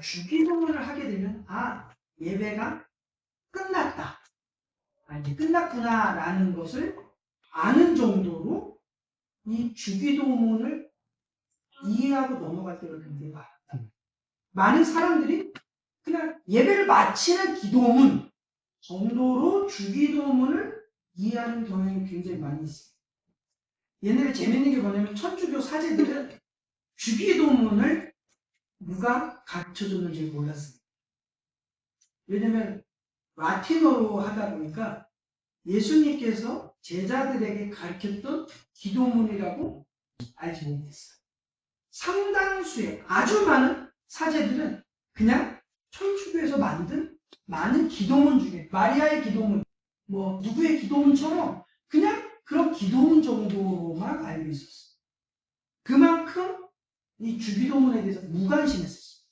주기도문을 하게 되면 예배가 끝났다. 이제 끝났구나라는 것을 아는 정도로 이 주기도문을 이해하고 넘어갈 때가 굉장히 많다. 많은 사람들이 그냥 예배를 마치는 기도문 정도로 주기도문을 이해하는 경향이 굉장히 많이 있어요. 옛날에 재밌는 게 뭐냐면 천주교 사제들은 주기도문을 누가 가르쳐줬는지 몰랐어요. 왜냐면 라틴어로 하다 보니까 예수님께서 제자들에게 가르쳤던 기도문이라고 알지 못했어요. 상당수의 아주 많은 사제들은 그냥 천주교에서 만든 많은 기도문 중에 마리아의 기도문, 누구의 기도문처럼 그냥 그런 기도문 정도로만 알고 있었어요. 그만큼 이 주기도문에 대해서 무관심했었어요.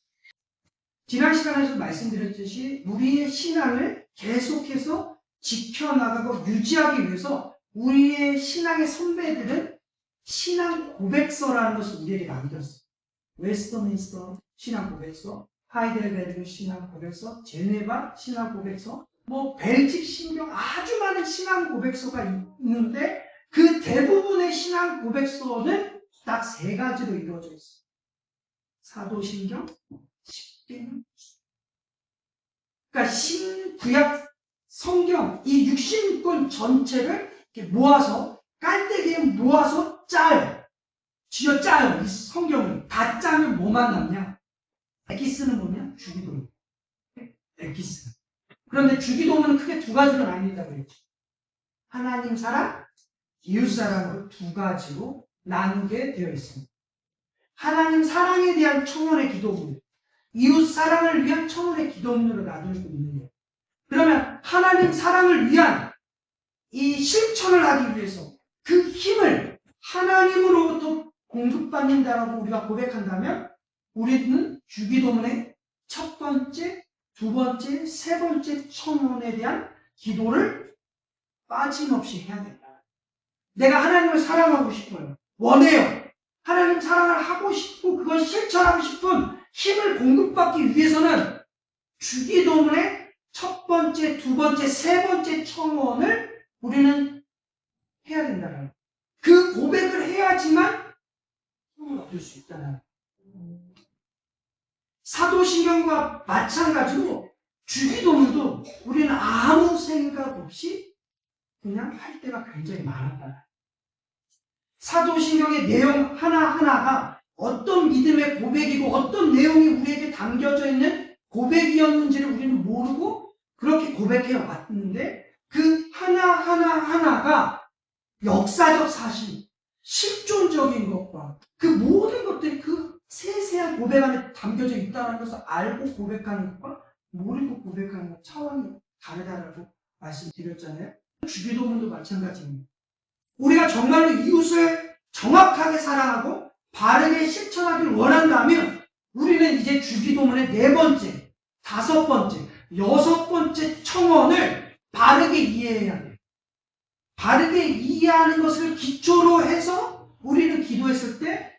지난 시간에서 말씀드렸듯이 우리의 신앙을 계속해서 지켜나가고 유지하기 위해서 우리의 신앙의 선배들은 신앙 고백서라는 것을 우리에게 남겼어요. 웨스터민스터 신앙 고백서, 하이델베르그 신앙 고백서, 제네바 신앙 고백서, 벨직 신경 아주 많은 신앙 고백서가 있는데 그 대부분의 신앙 고백서는 딱 3가지로 이루어져 있어요. 사도신경, 십계명. 그러니까 신구약 성경 이 66권 전체를 이렇게 모아서 깔때기에 모아서 짜요. 쥐어짜요. 이 성경을 다 짜면 뭐만 남냐? 에키스는 뭐냐? 주기도문. 에키스. 그런데 주기도문은 크게 2가지로 나뉜다고 그랬죠. 하나님 사랑, 이웃 사랑으로 2가지로 나누게 되어 있습니다. 하나님 사랑에 대한 청원의 기도문, 이웃 사랑을 위한 청원의 기도문으로 나눌 수 있느냐? 그러면 하나님 사랑을 위한 이 실천을 하기 위해서 그 힘을 하나님으로부터 공급받는다라고 우리가 고백한다면 우리는 주기도문의 첫 번째, 2번째, 3번째 청원에 대한 기도를 빠짐없이 해야 된다. 내가 하나님을 사랑하고 싶어요. 원해요. 하나님 사랑을 하고 싶고 그걸 실천하고 싶은 힘을 공급받기 위해서는 주기도문의 첫 번째, 2번째, 3번째 청원을 우리는 해야 된다는 거예요. 그 고백을 해야지만 힘을 얻을 수 있다는 거예요. 사도신경과 마찬가지로 주기도문도 우리는 아무 생각 없이 그냥 할 때가 굉장히 많았다. 사도신경의 내용 하나하나가 어떤 믿음의 고백이고 어떤 내용이 우리에게 담겨져 있는 고백이었는지를 우리는 모르고 그렇게 고백해 왔는데 그 하나하나가 역사적 사실, 실존적인 것과 그 모든 것들이 그 세세한 고백 안에 담겨져 있다는 것을 알고 고백하는 것과 모르고 고백하는 것 차원이 다르다라고 말씀드렸잖아요. 주기도문도 마찬가지입니다. 우리가 정말로 이웃을 정확하게 사랑하고 바르게 실천하기를 원한다면 우리는 이제 주기도문의 4번째, 5번째, 6번째 청원을 바르게 이해해야 돼요. 바르게 이해하는 것을 기초로 해서 우리는 기도했을 때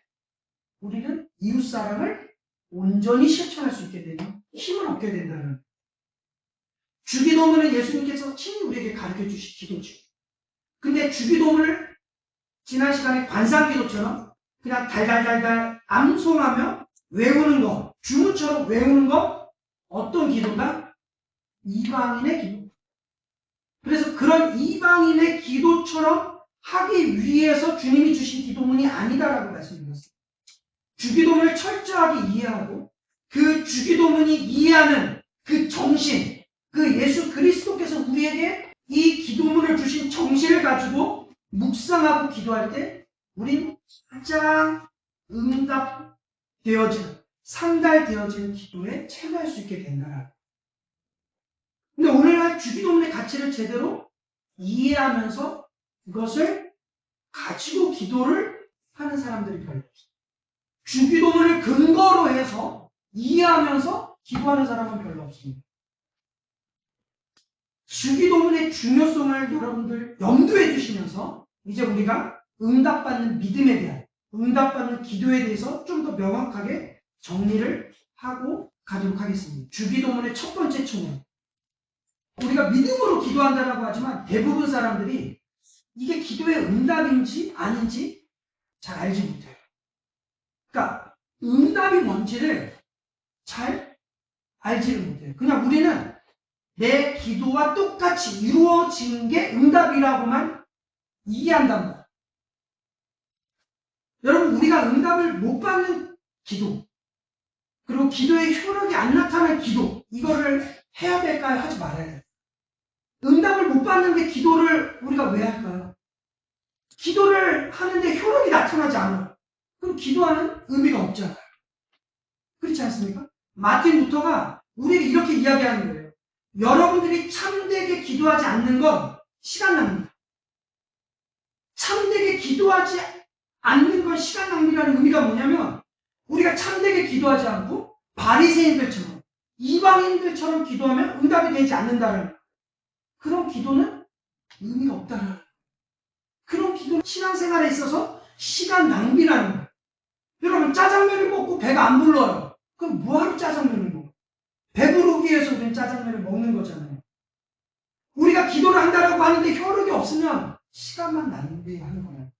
우리는 이웃사랑을 온전히 실천할 수 있게 되는 힘을 얻게 된다는 주기도문은 예수님께서 친히 우리에게 가르쳐 주신 기도죠. 근데 주기도문을 지난 시간에 관상기도처럼 그냥 달달달달 암송하며 외우는 거, 주문처럼 외우는 거 어떤 기도다? 이방인의 기도. 그래서 그런 이방인의 기도처럼 하기 위해서 주님이 주신 기도문이 아니다라고 말씀드렸어요. 주기도문을 철저하게 이해하고 그 주기도문이 이해하는 그 정신, 그 예수 그리스도께서 우리에게 이 기도문을 주신 정신을 가지고 묵상하고 기도할 때 우린 가장 응답되어지는, 상달되어지는 기도에 참여할 수 있게 된다. 근데 오늘날 주기도문의 가치를 제대로 이해하면서 그것을 가지고 기도를 하는 사람들이 별로 없어요. 주기도문을 근거로 해서 이해하면서 기도하는 사람은 별로 없습니다. 주기도문의 중요성을 여러분들 염두에 두시면서 이제 우리가 응답받는 믿음에 대한, 응답받는 기도에 대해서 좀 더 명확하게 정리를 하고 가도록 하겠습니다. 주기도문의 첫 번째 초는 우리가 믿음으로 기도한다라고 하지만 대부분 사람들이 이게 기도의 응답인지 아닌지 잘 알지 못해요. 그러니까 응답이 뭔지를 잘 알지를 못해요. 그냥 우리는 내 기도와 똑같이 이루어진 게 응답이라고만 이해한단 말이에요. 여러분, 우리가 응답을 못 받는 기도, 그리고 기도의 효력이 안 나타나는 기도, 이거를 해야 될까요? 하지 말아야 돼요. 응답을 못 받는데 기도를 우리가 왜 할까요? 기도를 하는데 효력이 나타나지 않아요. 그럼 기도하는 의미가 없잖아요. 그렇지 않습니까? 마틴 루터가 우리를 이렇게 이야기하는 거예요. 여러분들이 참되게 기도하지 않는 건 시간 낭비다. 참되게 기도하지 않는 건 시간 낭비라는 의미가 뭐냐면 우리가 참되게 기도하지 않고 바리새인들처럼 이방인들처럼 기도하면 응답이 되지 않는다는 그런 기도는 의미가 없다는 거예요. 그런 기도는 신앙생활에 있어서 시간 낭비라는 거예요. 여러분, 짜장면을 먹고 배가 안 불러요. 그럼 뭐하러 짜장면을 먹어요? 배부르기 위해서 우리는 짜장면을 먹는 거잖아요. 우리가 기도를 한다라고 하는데 효력이 없으면 시간만 낭비하는 거예요.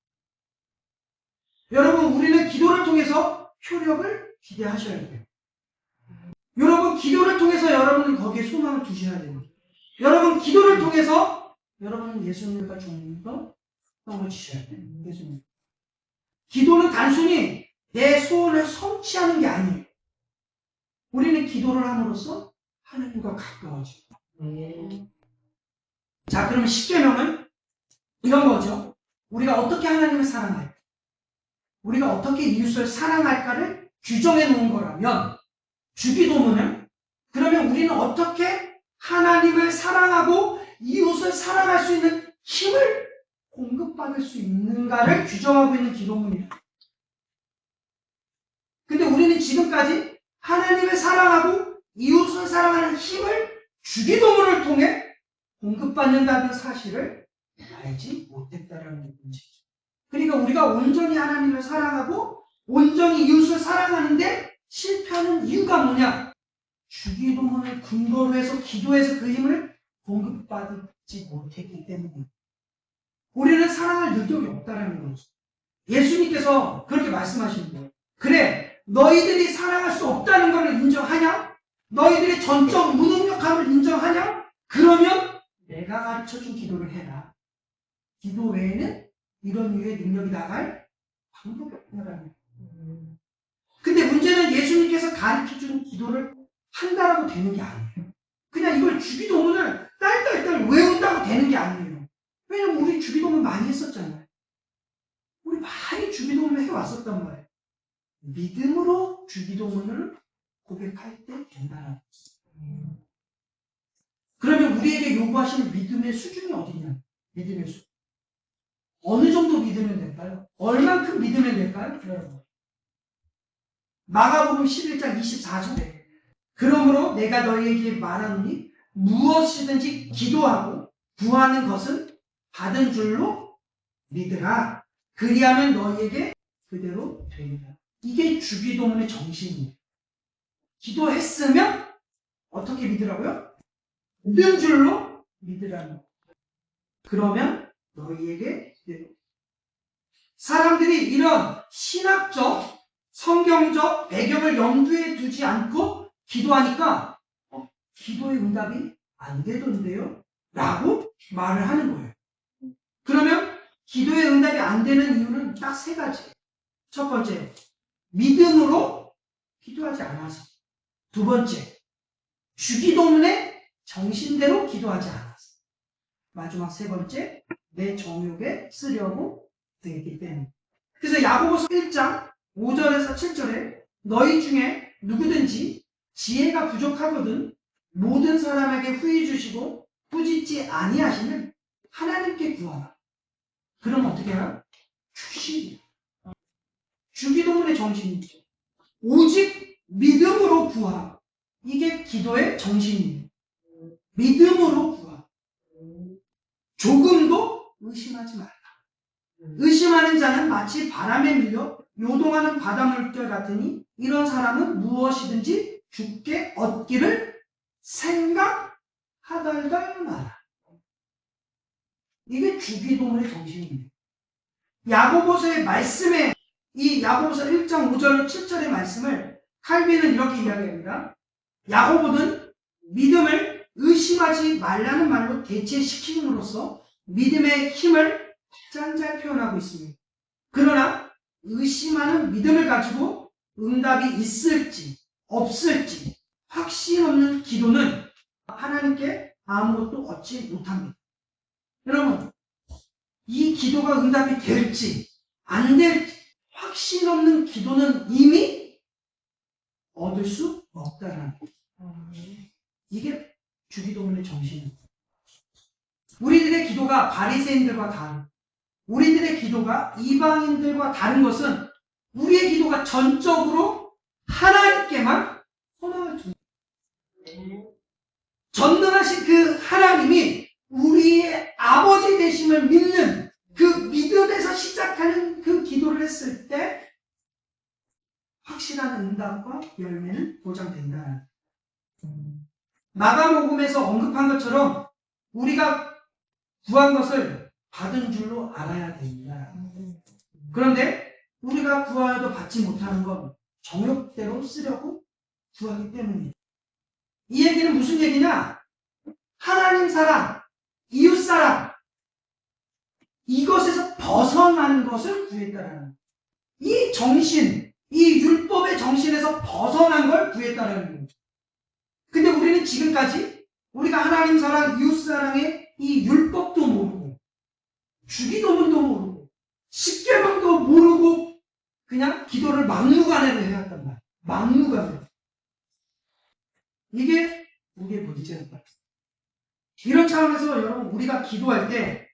여러분, 우리는 기도를 통해서 효력을 기대하셔야 돼요. 여러분, 기도를 통해서 여러분은 거기에 소망을 두셔야 돼요. 여러분, 기도를 통해서 여러분은 예수님과 좀 더 넘어지셔야 돼요. 예수님. 기도는 단순히 내 소원을 성취하는 게 아니에요. 우리는 기도를 함으로써 하나님과 가까워집니다. 자, 그럼 10계명은 이런 거죠. 우리가 어떻게 하나님을 사랑할까? 우리가 어떻게 이웃을 사랑할까를 규정해 놓은 거라면 주기도문은 그러면 우리는 어떻게 하나님을 사랑하고 이웃을 사랑할 수 있는 힘을 공급받을 수 있는가를 규정하고 있는 기도문이에요. 근데 우리는 지금까지 하나님을 사랑하고 이웃을 사랑하는 힘을 주기도문을 통해 공급받는다는 사실을 알지 못했다라는 문제죠. 그러니까 우리가 온전히 하나님을 사랑하고 온전히 이웃을 사랑하는데 실패하는 이유가 뭐냐? 주기도문을 근거로 해서 기도해서 그 힘을 공급받지 못했기 때문입니다. 우리는 사랑할 능력이 없다라는 거죠. 예수님께서 그렇게 말씀하시는 거예요. 그래, 너희들이 사랑할 수 없다는 것을 인정하냐? 너희들의 전적 무능력함을 인정하냐? 그러면 내가 가르쳐준 기도를 해라. 기도 외에는 이런 유의 능력이 나갈 방법이 없다라는 거예요. 근데 문제는 예수님께서 가르쳐준 기도를 한다라고 되는 게 아니에요. 그냥 이걸 주기도문을 딸딸딸 외운다고 되는 게 아니에요. 왜냐면 우리 주기도문 많이 했었잖아요. 우리 많이 주기도문을 해왔었단 말이에요. 믿음으로 주기도문을 고백할 때 된다라는 거예요. 그러면 우리에게 요구하시는 믿음의 수준이 어디냐? 믿음의 수준. 어느 정도 믿으면 될까요? 얼만큼 믿으면 될까요? 여러분. 마가복음 11장 24절에 그러므로 내가 너희에게 말하노니 무엇이든지 기도하고 구하는 것은 받은 줄로 믿으라. 그리하면 너희에게 그대로 되리라. 이게 주기도문의 정신이에요. 기도했으면 어떻게 믿으라고요? 믿은 줄로 믿으라는 거예요. 그러면 너희에게 그대로. 사람들이 이런 신학적, 성경적 배경을 염두에 두지 않고 기도하니까 기도의 응답이 안 되던데요? 라고 말을 하는 거예요. 그러면 기도의 응답이 안 되는 이유는 딱 세 가지. 첫 번째, 믿음으로 기도하지 않아서. 두 번째, 주기도문의 정신대로 기도하지 않아서. 마지막 세 번째, 내 정욕에 쓰려고 되기 때문에. 그래서 야고보서 1장 5절에서 7절에 너희 중에 누구든지 지혜가 부족하거든 모든 사람에게 후히 주시고 꾸짖지 아니하시는 하나님께 구하라. 그럼 어떻게 해요? 주시리. 주기도문의 정신이죠. 오직 믿음으로 구하. 이게 기도의 정신이에요. 믿음으로 구하. 조금도 의심하지 말라. 의심하는 자는 마치 바람에 밀려 요동하는 바닷물결 같으니 이런 사람은 무엇이든지 죽게 얻기를 생각하달달 마라. 이게 주기도문의 정신입니다. 야고보서의 말씀에 이 야고보서 1장 5절로 7절의 말씀을 칼빈은 이렇게 이야기합니다. 야고보는 믿음을 의심하지 말라는 말로 대체시킴으로써 믿음의 힘을 짠잘 표현하고 있습니다. 그러나 의심하는 믿음을 가지고 응답이 있을지 없을지 확신 없는 기도는 하나님께 아무것도 얻지 못합니다. 여러분, 이 기도가 응답이 될지 안 될지 확신 없는 기도는 이미 얻을 수 없다는 이게 주기도문의 정신입니다. 우리들의 기도가 바리새인들과 다른, 우리들의 기도가 이방인들과 다른 것은 우리의 기도가 전적으로 하나님께만 소망을 둡니다. 전능하신 그 하나님이 우리의 아버지 되심을 믿는 그 믿음에서 시작하는 그 기도를 했을 때 확실한 응답과 열매는 보장된다. 마가복음에서 언급한 것처럼 우리가 구한 것을 받은 줄로 알아야 됩니다. 그런데 우리가 구하여도 받지 못하는 건 정욕대로 쓰려고 구하기 때문입니다. 이 얘기는 무슨 얘기냐? 하나님 사랑, 이웃 사랑, 이것에서 벗어난 것을 구했다라는 이 정신, 이 율법의 정신에서 벗어난 걸 구했다라는 거죠. 근데 우리는 지금까지 우리가 하나님 사랑, 이웃 사랑의 이 율법도 모르고 주기도문도 모르고 십계명도 모르고 그냥 기도를 막무가내로 해왔단 말이에요. 막무가내로. 이게 우리의 문제인 거예요. 이런 차원에서 여러분 우리가 기도할 때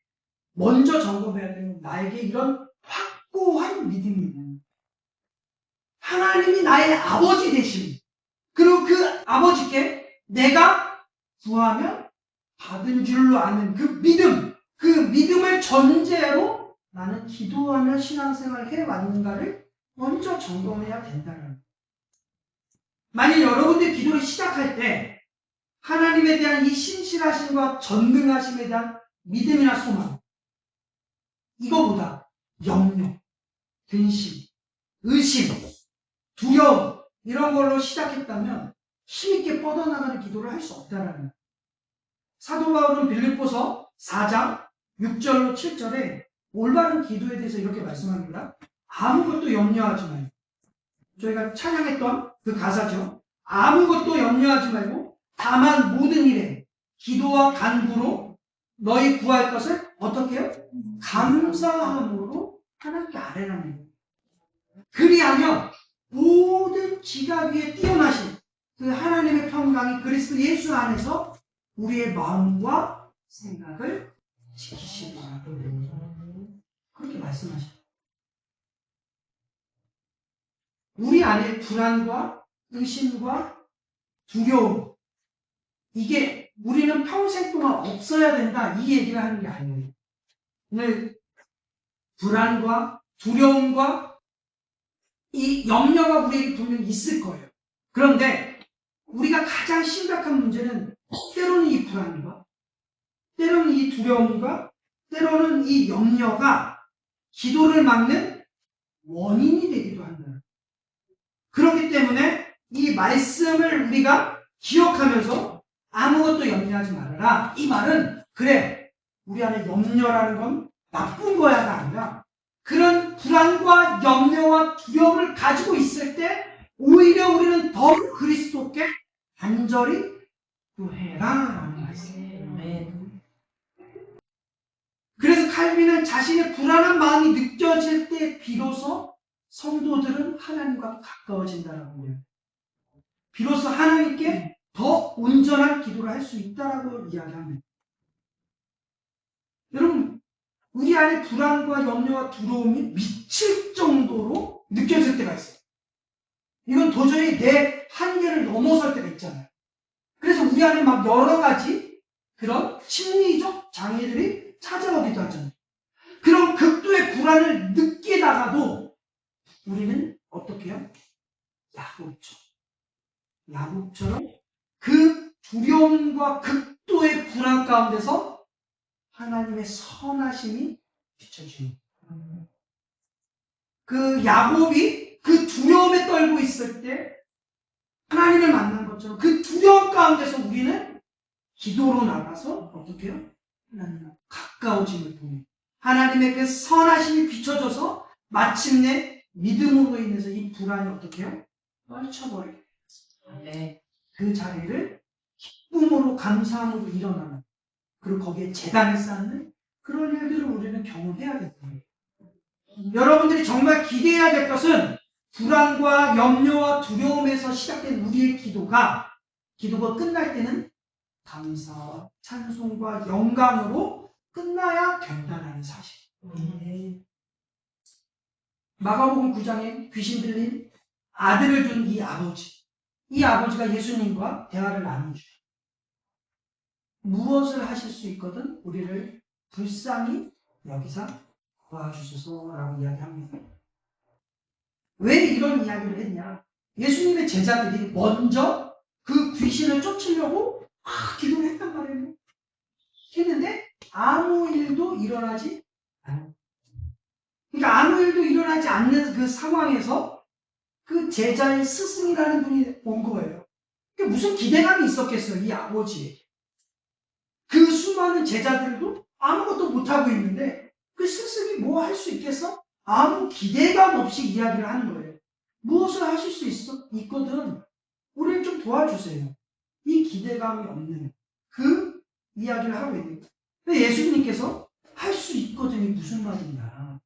먼저 점검해야 되는 나에게 이런 확고한 믿음이 있는 하나님이 나의 아버지 되심, 그리고 그 아버지께 내가 구하면 받은 줄로 아는 그 믿음, 그 믿음을 전제로 나는 기도하며 신앙생활을 해왔는가를 먼저 점검해야 된다는 거예요. 만약 여러분들 기도를 시작할 때 하나님에 대한 이 신실하심과 전능하심에 대한 믿음이나 소망, 이거보다 염려, 근심, 의심, 두려움 이런 걸로 시작했다면 힘있게 뻗어나가는 기도를 할 수 없다는 거예요. 사도 바울은 빌립보서 4장 6절로 7절에 올바른 기도에 대해서 이렇게 말씀합니다. 아무것도 염려하지 말고, 저희가 찬양했던 그 가사죠. 아무것도 염려하지 말고 다만 모든 일에 기도와 간구로 너희 구할 것을 어떻게 해요? 감사함으로 하나님께 아뢰라는 거예요. 그리하면 모든 지각 위에 뛰어나신 그 하나님의 평강이 그리스도 예수 안에서 우리의 마음과 생각을 지키시리라. 그렇게 말씀하셔요. 우리 안에 불안과 의심과 두려움, 이게 우리는 평생 동안 없어야 된다, 이 얘기를 하는 게 아니에요. 오늘 불안과 두려움과 이 염려가 우리에게 분명히 있을 거예요. 그런데 우리가 가장 심각한 문제는 때로는 이 불안과 때로는 이 두려움과 때로는 이 염려가 기도를 막는 원인이 되기도 한다. 그렇기 때문에 이 말씀을 우리가 기억하면서 아무것도 염려하지 말아라. 이 말은 그래, 우리 안에 염려라는 건 나쁜 거야가 아니라 그런 불안과 염려와 두려움을 가지고 있을 때 오히려 우리는 더 그리스도께 간절히 구해라라는 말씀이에요. 그래서 칼빈은 자신의 불안한 마음이 느껴질 때 비로소 성도들은 하나님과 가까워진다라고 해요. 비로소 하나님께 더 온전한 기도를 할 수 있다라고 이야기합니다. 여러분, 우리 안에 불안과 염려와 두려움이 미칠 정도로 느껴질 때가 있어요. 이건 도저히 내 한계를 넘어설 때가 있잖아요. 그래서 우리 안에 막 여러 가지 그런 심리적 장애들이 찾아오기도 하잖아요. 그런 극도의 불안을 느끼다가도 우리는 어떻게 해요? 약을 줘. 야곱처럼 그 두려움과 극도의 불안 가운데서 하나님의 선하심이 비춰지는 그 야곱이 그 두려움에 떨고 있을 때 하나님을 만난 것처럼 그 두려움 가운데서 우리는 기도로 나가서 어떻게 해요? 하나님과 가까워짐을 통해 하나님의 그 선하심이 비춰져서 마침내 믿음으로 인해서 이 불안이 어떻게 해요? 떨쳐버려요. 네. 그 자리를 기쁨으로 감사함으로 일어나는 그리고 거기에 제단을 쌓는 그런 일들을 우리는 경험해야 됩니다. 여러분들이 정말 기대해야 될 것은 불안과 염려와 두려움에서 시작된 우리의 기도가 끝날 때는 감사와 찬송과 영광으로 끝나야 된다는 사실. 마가복음 9장에 귀신 들린 아들을 둔 이 아버지. 이 아버지가 예수님과 대화를 나누죠. 무엇을 하실 수 있거든 우리를 불쌍히 여기서 도와주소서라고 이야기합니다. 왜 이런 이야기를 했냐? 예수님의 제자들이 먼저 그 귀신을 쫓으려고 기도를 했단 말이에요. 했는데 아무 일도 일어나지 않아요. 그러니까 아무 일도 일어나지 않는 그 상황에서 그 제자의 스승이라는 분이 온 거예요. 그러니까 무슨 기대감이 있었겠어요, 이 아버지에게. 그 수많은 제자들도 아무것도 못하고 있는데 그 스승이 뭐 할 수 있겠어? 아무 기대감 없이 이야기를 하는 거예요. 무엇을 하실 수 있거든 우리를 좀 도와주세요. 이 기대감이 없는 그 이야기를 하고 있는 거예요. 근데 예수님께서 할 수 있거든이 무슨 말이냐.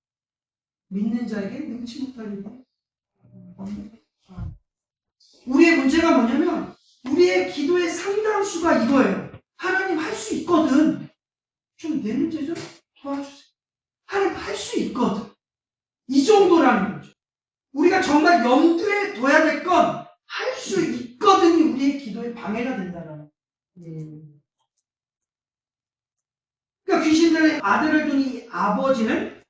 믿는 자에게 능치 못할 일이 없는 거예요. 우리의 문제가 뭐냐면 우리의 기도의 상당수가 이거예요. 하나님 할 수 있거든. 좀 내 문제 좀 도와주세요. 하나님 할 수 있거든. 이 정도라는 거죠. 우리가 정말 염두에 둬야 될 건 할 수 있거든이 우리의 기도에 방해가 된다는 거예요. 그러니까 귀신들의 아들을 둔 이 아버지는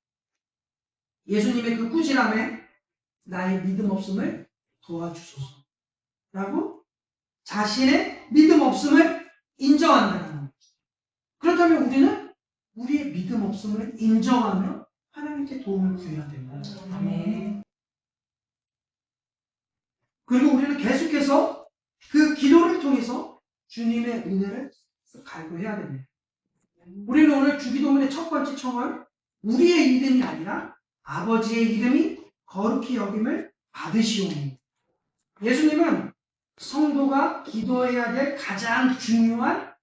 예수님의 그 꾸지람에 나의 믿음 없음을 도와주소서 라고 자신의 믿음 없음을 인정한다는 거예요. 그렇다면 우리는 우리의 믿음 없음을 인정하며 하나님께 도움을 구해야 됩니다. 아멘. 그리고 우리는 계속해서 그 기도를 통해서 주님의 은혜를 갈구해야 됩니다. 우리는 오늘 주기도문의 첫 번째 청을 우리의 이름이 아니라 아버지의 이름이 거룩히 여김을 받으시오니. 예수님은 성도가 기도해야 될 가장 중요한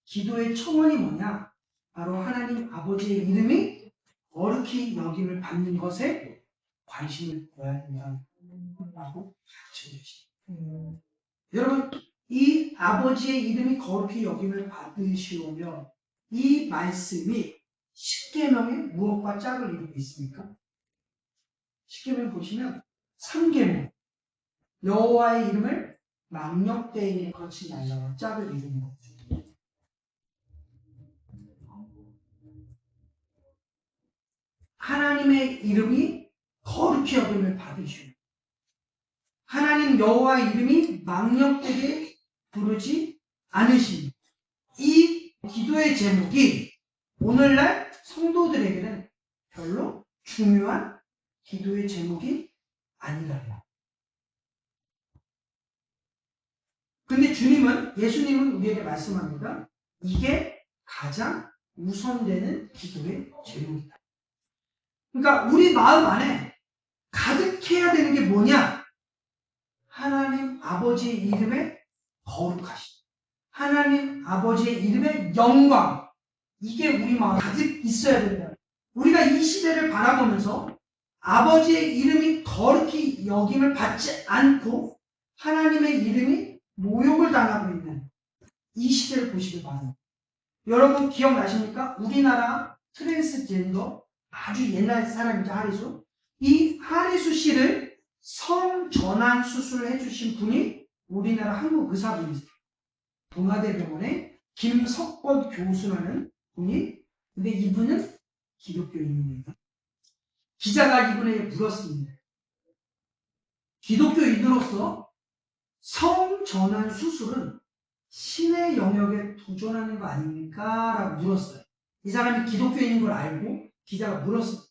기도의 청원이 뭐냐? 바로 하나님 아버지의 이름이 거룩히 여김을 받는 것에 관심을 둬야 된다고 가르쳐주십니다. 여러분, 이 아버지의 이름이 거룩히 여김을 받으시오며 이 말씀이 십계명의 무엇과 짝을 이루고 있습니까? 십계명 보시면 3계명 여호와의 이름을 망령되이 거치 말라와 짝을 이루는 거죠. 하나님의 이름이 거룩히 여김을 받으시오. 하나님 여호와의 이름이 망령되게 부르지 않으시니. 이 기도의 제목이 오늘날 성도들에게는 별로 중요한 기도의 제목이 아니라요. 근데 예수님은 우리에게 말씀합니다. 이게 가장 우선되는 기도의 제목이다. 그러니까 우리 마음 안에 가득해야 되는 게 뭐냐? 하나님 아버지의 이름에 거룩하심. 하나님 아버지의 이름의 영광. 이게 우리 마음에 가득 있어야 된다. 우리가 이 시대를 바라보면서 아버지의 이름이 거룩히 여김을 받지 않고 하나님의 이름이 모욕을 당하고 있는 이 시대를 보시길 바랍니다. 여러분 기억나십니까? 우리나라 트랜스젠더 아주 옛날 사람이죠. 하리수. 이 하리수 씨를 성전환 수술을 해주신 분이 우리나라 한국 의사분이세요. 동아대병원의 김석권 교수라는 분이. 근데 이분은 기독교인입니다. 기자가 이분에게 물었습니다. 기독교인으로서 성전환 수술은 신의 영역에 도전하는 거 아닙니까? 라고 물었어요. 이 사람이 기독교인인 걸 알고 기자가 물었어요.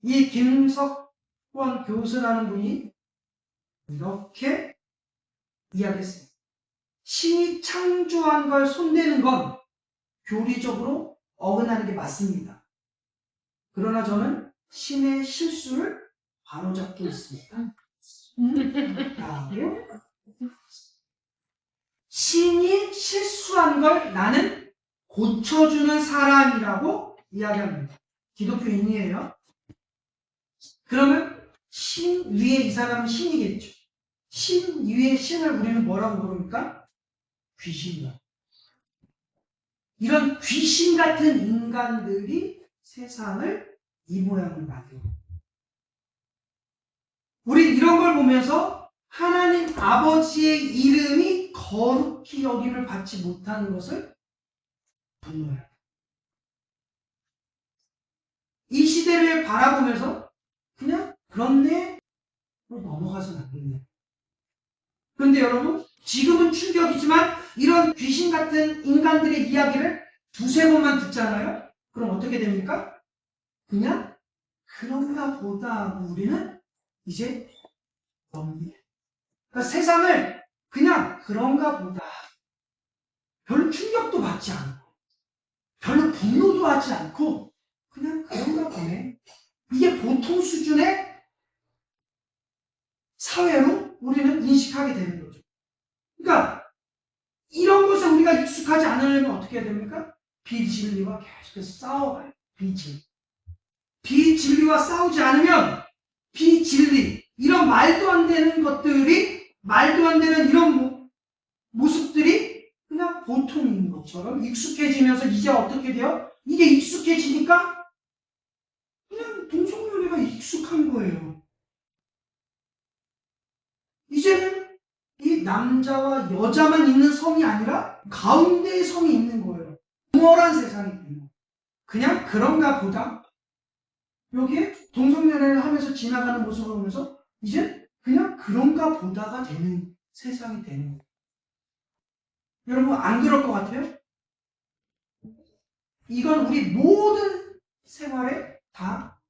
이 김석권 교수라는 분이 이렇게 이야기했습니다. 신이 창조한 걸 손대는 건 교리적으로 어긋나는 게 맞습니다. 그러나 저는 신의 실수를 바로잡고 있습니다. 신이 실수한 걸 나는 고쳐주는 사람이라고 이야기합니다. 기독교인이에요. 그러면 신 위에 이 사람은 신이겠죠. 신 위에 신을 우리는 뭐라고 부릅니까? 귀신이다. 이런 귀신 같은 인간들이 세상을 이 모양을 만들고, 우리 이런 걸 보면서 하나님 아버지의 이름이 거룩히 여김을 받지 못하는 것을 분노해요. 이 시대를 바라보면서 그냥 그렇네 넘어가서는 안 되네. 그런데 여러분, 지금은 충격이지만 이런 귀신 같은 인간들의 이야기를 두세 번만 듣잖아요? 그럼 어떻게 됩니까? 그냥 그런가 보다 하고 우리는 이제 넘깁니다. 그러니까 세상을 그냥 그런가 보다, 별로 충격도 받지 않고 별로 분노도 하지 않고 그냥 그런가 보네. 이게 보통 수준의 사회로 우리는 인식하게 되는 거죠. 그러니까 이런 것에 우리가 익숙하지 않으려면 어떻게 해야 됩니까? 비진리와 계속해서 싸워가요. 비진리와 싸우지 않으면 비진리, 이런 말도 안 되는 것들이, 말도 안 되는 이런 모습들이 그냥 보통인 것처럼 익숙해지면서 이제 어떻게 돼요? 이게 익숙해지니까 그냥 동성연애가 익숙한 거예요. 이제는 이 남자와 여자만 있는 성이 아니라 가운데에 성이 있는 거예요. ሞ랄한 세상이 있는 거예요. 그냥 그런가 보다. 여기에 동성연애를 하면서 지나가는 모습을 보면서 이제 그냥 그런가 보다가 되는 세상이 되는 거예요. 여러분, 안 그럴 것 같아요? 이건 우리 모든 생활에 다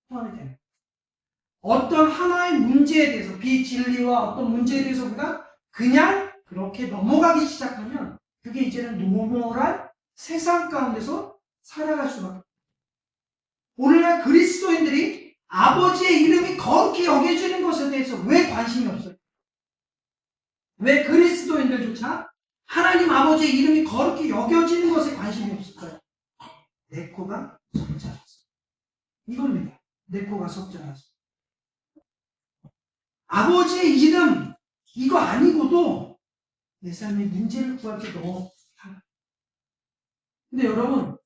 포함이 되는 거예요. 어떤 하나의 문제에 대해서, 비진리와 어떤 문제에 대해서 우리가 그냥 그렇게 넘어가기 시작하면 그게 이제는 노멀한 세상 가운데서 살아갈 수밖에 없어요. 오늘날 그리스도인들이 아버지의 이름이 거룩히 여겨지는 것에 대해서 왜 관심이 없어요? 왜 그리스도인들조차 하나님 아버지의 이름이 거룩히 여겨지는 것에 관심이 없을까요? 내 코가 석자라서. 이겁니다. 내 코가 석자라서. 아버지의 이름 이거 아니고도 내 삶에 문제를 구할 게 너무 많아. 근데 여러분,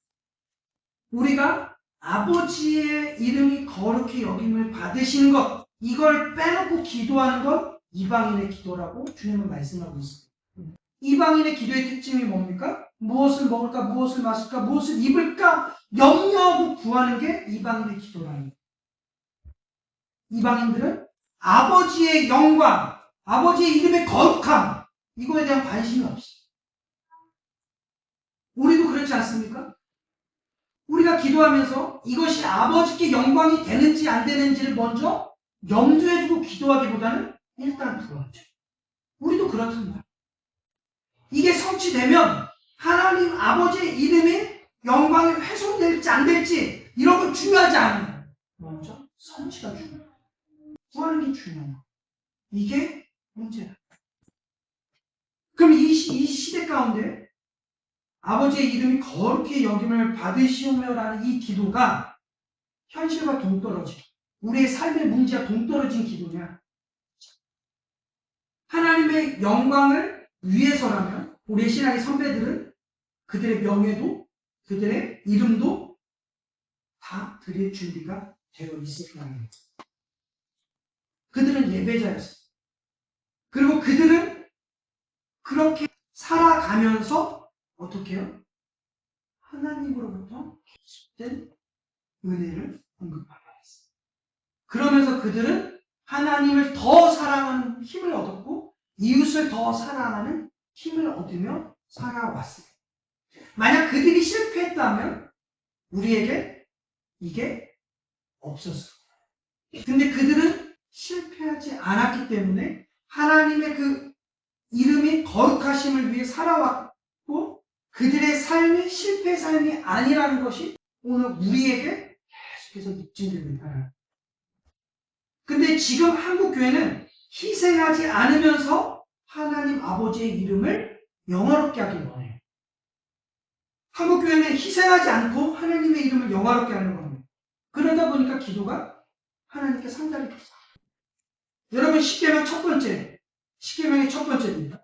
우리가 아버지의 이름이 거룩히 여김을 받으시는 것, 이걸 빼놓고 기도하는 건 이방인의 기도라고 주님은 말씀하고 있습니다. 이방인의 기도의 특징이 뭡니까? 무엇을 먹을까, 무엇을 마실까, 무엇을 입을까 염려하고 구하는 게 이방인의 기도라는 거예요. 이방인들은 아버지의 영광, 아버지의 이름의 거룩함, 이거에 대한 관심이 없어요. 우리도 그렇지 않습니까? 우리가 기도하면서 이것이 아버지께 영광이 되는지 안 되는지를 먼저 염두에 두고 기도하기보다는 일단 구하죠. 우리도 그렇습니다. 이게 성취되면 하나님 아버지의 이름이 영광이 훼손될지 안 될지 이런 건 중요하지 않아요. 먼저 성취가 중요해요. 구하는 게 중요해요. 이게 문제야. 그럼 이 시대 가운데 아버지의 이름이 거룩히 여김을 받으시오며라는 이 기도가 현실과 동떨어지고 우리의 삶의 문제와 동떨어진 기도냐? 하나님의 영광을 위해서라면 우리의 신앙의 선배들은 그들의 명예도 그들의 이름도 다 드릴 준비가 되어 있을 거예요. 그들은 예배자였어요. 그리고 그들은 그렇게 살아가면서 어떻게 해요? 하나님으로부터 계속된 은혜를 공급받아야 했어요. 그러면서 그들은 하나님을 더 사랑하는 힘을 얻었고 이웃을 더 사랑하는 힘을 얻으며 살아왔어요. 만약 그들이 실패했다면 우리에게 이게 없었어요. 근데 그들은 실패하지 않았기 때문에 하나님의 그 이름이 거룩하심을 위해 살아왔고 그들의 삶이 실패의 삶이 아니라는 것이 오늘 우리에게 계속해서 입증됩니다. 근데 지금 한국교회는 희생하지 않으면서 하나님 아버지의 이름을 영화롭게 하길 원해요. 한국교회는 희생하지 않고 하나님의 이름을 영화롭게 하려고 합니다. 그러다 보니까 기도가 하나님께 상달이 되죠. 여러분, 십계명 첫 번째, 십계명의 첫 번째입니다.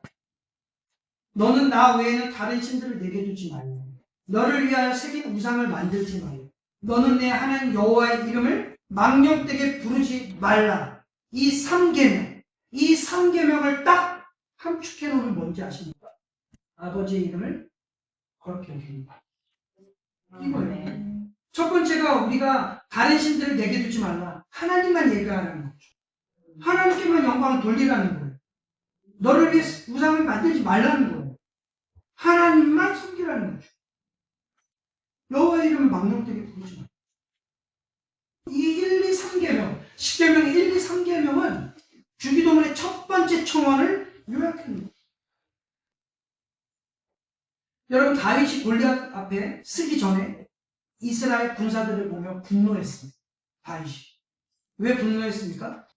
너는 나 외에는 다른 신들을 내게 두지 말라. 너를 위하여 새긴 우상을 만들지 말라. 너는 내 하나님 여호와의 이름을 망령되게 부르지 말라. 이 3계명, 이 3계명을 딱 함축해 놓으면 뭔지 아십니까? 아버지의 이름을 거룩히 여깁니다. 이거예요. 첫 번째가 우리가 다른 신들을 내게 두지 말라. 하나님만 예배하라는 거죠. 하나님께만 영광을 돌리라는 거예요. 너를 위해 우상을 만들지 말라는 거예요. 하나님만 섬기라는 거죠. 여호와의 이름을 망령되게 부르지 말라. 이 1, 2, 3계명, 10계명의 1, 2, 3계명은 주기도문의 첫 번째 청원을 요약합니다. 여러분, 다윗이 골리앗 앞에 쓰기 전에 이스라엘 군사들을 보며 분노했습니다. 다윗이. 왜 분노했습니까?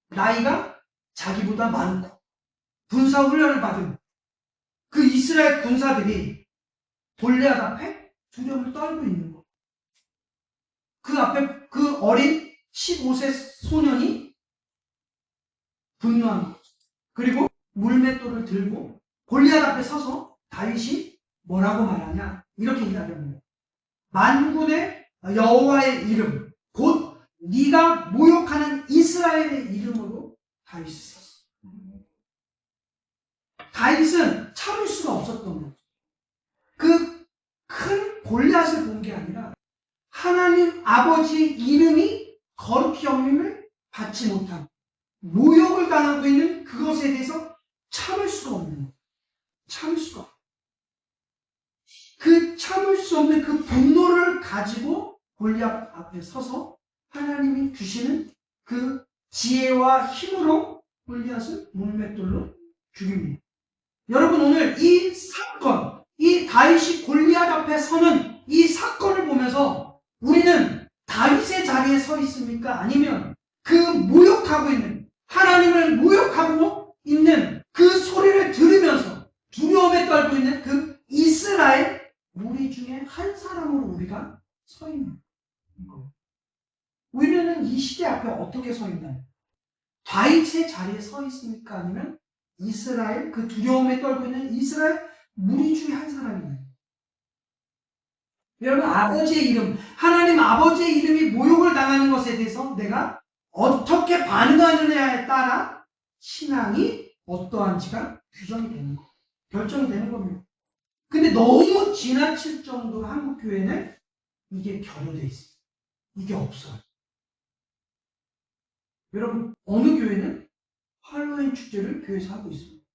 나이가 자기보다 많고 군사 훈련을 받은 그 이스라엘 군사들이 골리앗 앞에 두려움을 떨고 있는 거예요. 그 앞에 그 어린 15세 소년이 분노한 거죠. 그리고 물맷돌을 들고 골리앗 앞에 서서 다윗이 뭐라고 말하냐? 이렇게 이야기합니다. 만군의 여호와의 이름, 곧 네가 모욕하는 이스라엘의 이름으로 다윗이 썼어. 다윗은 참을 수가 없었던 거죠. 그 큰 골리앗을 본 게 아니라 하나님 아버지의 이름이 거룩히 여김을 받지 못한 모욕을 당하고 있는 그것에 대해서 참을 수가 없는 거예요. 참을 수가 없어요. 그 참을 수 없는 그 분노를 가지고 골리앗 앞에 서서 하나님이 주시는 그 지혜와 힘으로 골리앗을 물맷돌로 죽입니다. 여러분, 오늘 이 사건, 이 다윗이 골리앗 앞에 서는 이 사건을 보면서 우리는 다윗의 자리에 서 있습니까? 아니면 그 모욕하고 있는, 하나님을 모욕하고 있는 그 소리를 들으면서 두려움에 떨고 있는 그 이스라엘 무리 중에 한 사람으로 우리가 서 있는 거예요. 우리는 이 시대 앞에 어떻게 서 있나요? 다윗의 자리에 서 있습니까? 아니면 이스라엘, 그 두려움에 떨고 있는 이스라엘 무리 중에 한 사람이나요? 여러분, 아버지의 이름, 하나님 아버지의 이름이 모욕을 당하는 것에 대해서 내가 어떻게 반응하느냐에 따라 신앙이 어떠한지가 규정이 되는 거, 결정이 되는 겁니다. 근데 너무 지나칠 정도로 한국 교회는 이게 결여돼 있어요. 이게 없어요. 여러분, 어느 교회는 할로윈 축제를 교회에서 하고 있습니다.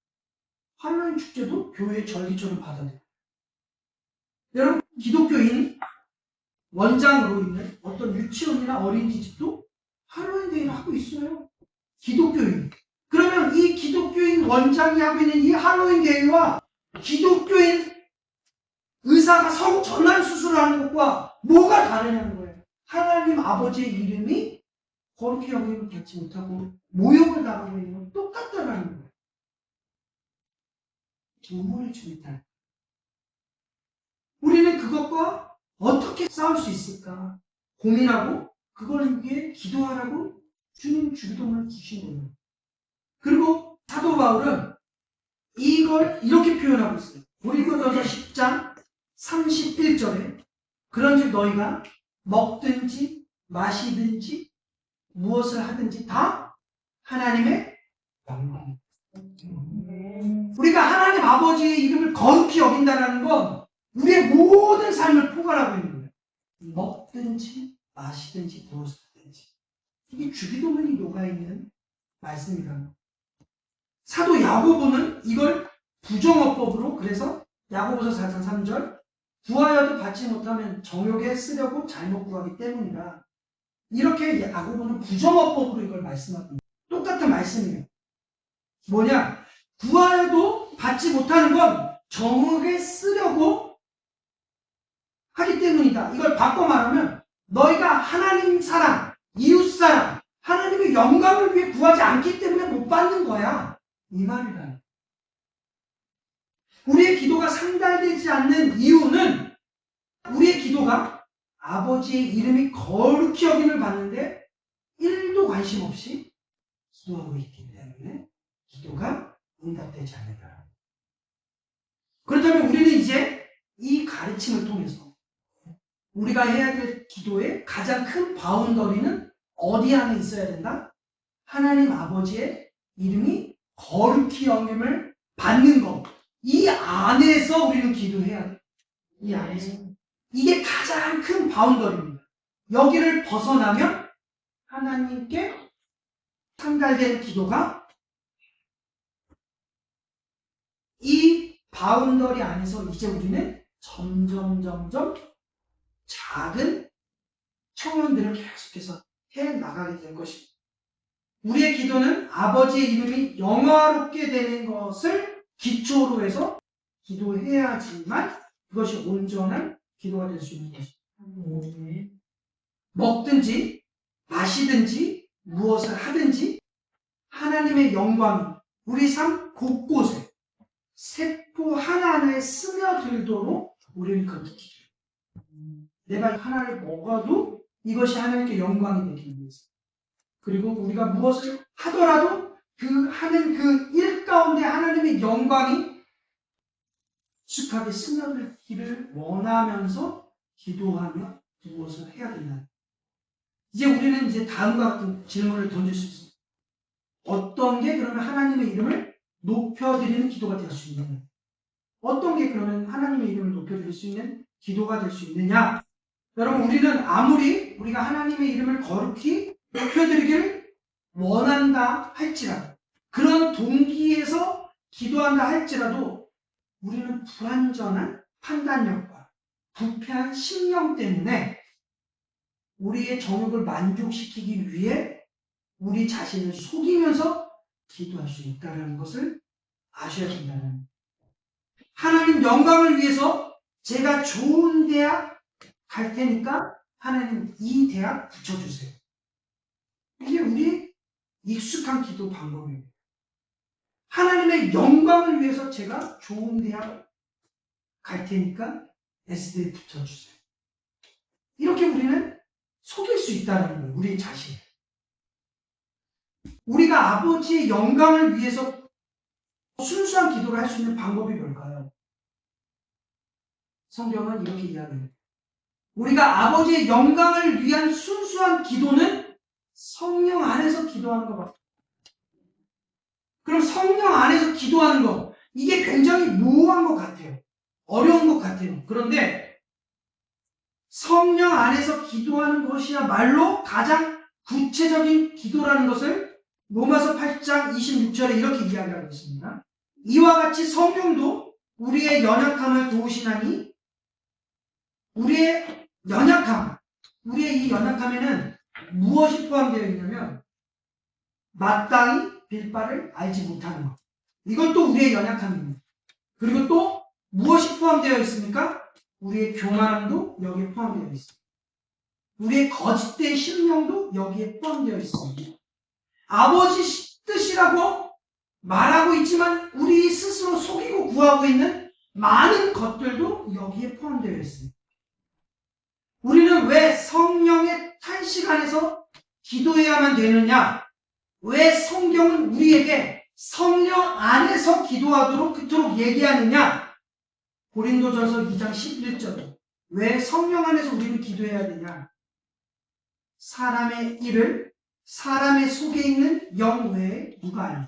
할로윈 축제도 교회의 절기처럼 받아들여요. 여러분, 기독교인 원장으로 있는 어떤 유치원이나 어린이집도 할로윈 데이를 하고 있어요. 기독교인. 그러면 이 기독교인 원장이 하고 있는 이 할로윈 데이와 기독교인 의사가 성전환 수술을 하는 것과 뭐가 다르냐는 거예요. 하나님 아버지의 이름이 거룩히 여김을 받지 못하고 모욕을 당하고 있는 건 똑같다라는 거예요. 두문을 줍니다. 우리는 그것과 어떻게 싸울 수 있을까 고민하고 그걸 위해 기도하라고 주님 주기도문을 주신 거예요. 그리고 사도 바울은 이걸 이렇게 표현하고 있어요. 고린도전서 10장 31절에 그런즉 너희가 먹든지 마시든지 무엇을 하든지 다 하나님의 영광. 우리가 하나님 아버지의 이름을 거룩히 여긴다는 건 우리의 모든 삶을 포괄하고 있는 거예요. 먹든지 마시든지 무엇을 하든지. 이게 주기도문이 녹아있는 말씀이라는 거예요. 사도 야고보는 이걸 부정어법으로, 그래서 야고보서 4장 3절, 구하여도 받지 못하면 정욕에 쓰려고 잘못 구하기 때문이다. 이렇게 야고보는 부정어법으로 이걸 말씀합니다. 똑같은 말씀이에요. 뭐냐? 구하여도 받지 못하는 건 정욕에 쓰려고 하기 때문이다. 이걸 바꿔 말하면 너희가 하나님 사랑, 이웃 사랑, 하나님의 영광을 위해 구하지 않기 때문에 못 받는 거야. 이 말이다. 우리의 기도가 상달되지 않는 이유는 우리의 기도가 아버지의 이름이 거룩히 여김을 받는데 1도 관심 없이 기도하고 있기 때문에 기도가 응답되지 않는다. 그렇다면 우리는 이제 이 가르침을 통해서 우리가 해야 될 기도의 가장 큰 바운더리는 어디 안에 있어야 된다? 하나님 아버지의 이름이 거룩히 여김을 받는 것. 이 안에서 우리는 기도해야 돼. 이 안에서. 이게 가장 큰 바운더리입니다. 여기를 벗어나면 하나님께 상달되는 기도가 이 바운더리 안에서 이제 우리는 점점 작은 청원들을 계속해서 해나가게 될 것입니다. 우리의 기도는 아버지의 이름이 영화롭게 되는 것을 기초로 해서 기도해야지만 그것이 온전한 기도가 될 수 있는 것입니다. 먹든지 마시든지 무엇을 하든지 하나님의 영광이 우리 삶 곳곳에 세포 하나하나에 스며들도록 우리는 그렇게 기도해요. 내가 하나를 먹어도 이것이 하나님께 영광이 되기 위해서. 그리고 우리가 무엇을 하더라도 그 하는 그 일 가운데 하나님의 영광이 익숙하게 스며들기를 원하면서 기도하며 무엇을 해야 되냐. 이제 우리는 이제 다음과 같은 질문을 던질 수 있습니다. 어떤 게 그러면 하나님의 이름을 높여드리는 기도가 될 수 있느냐? 어떤 게 그러면 하나님의 이름을 높여드릴 수 있는 기도가 될 수 있느냐? 여러분, 우리는 아무리 우리가 하나님의 이름을 거룩히 높여드리기를 원한다 할지라도, 그런 동기에서 기도한다 할지라도 우리는 불완전한 판단력과 부패한 심령 때문에 우리의 정욕을 만족시키기 위해 우리 자신을 속이면서 기도할 수 있다는 것을 아셔야 된다는. 하나님 영광을 위해서 제가 좋은 대학 갈 테니까 하나님 이 대학 붙여주세요. 이게 우리 익숙한 기도 방법입니다. 하나님의 영광을 위해서 제가 좋은 대학 갈 테니까 SD에 붙여주세요. 이렇게 우리는 속일 수 있다는 거예요. 우리 자신. 우리가 아버지의 영광을 위해서 순수한 기도를 할 수 있는 방법이 뭘까요? 성경은 이렇게 이야기합니다. 우리가 아버지의 영광을 위한 순수한 기도는 성령 안에서 기도하는 것 같아요. 그럼 성령 안에서 기도하는 것, 이게 굉장히 모호한 것 같아요. 어려운 것 같아요. 그런데 성령 안에서 기도하는 것이야말로 가장 구체적인 기도라는 것을 로마서 8장 26절에 이렇게 이야기하고 있습니다. 이와 같이 성령도 우리의 연약함을 도우시나니 우리의 연약함, 우리의 이 연약함에는 무엇이 포함되어 있냐면 마땅히 빌바를 알지 못하는 것. 이것도 우리의 연약함입니다. 그리고 또 무엇이 포함되어 있습니까? 우리의 교만함도 여기에 포함되어 있습니다. 우리의 거짓된 심령도 여기에 포함되어 있습니다. 아버지 뜻이라고 말하고 있지만 우리 스스로 속이고 구하고 있는 많은 것들도 여기에 포함되어 있습니다. 우리는 왜 성령의 탄식 안에서 기도해야만 되느냐? 왜 성경은 우리에게 성령 안에서 기도하도록 그토록 얘기하느냐? 고린도전서 2장 11절. 왜 성령 안에서 우리는 기도해야 되냐? 사람의 일을 사람의 속에 있는 영 외에 누가 아니?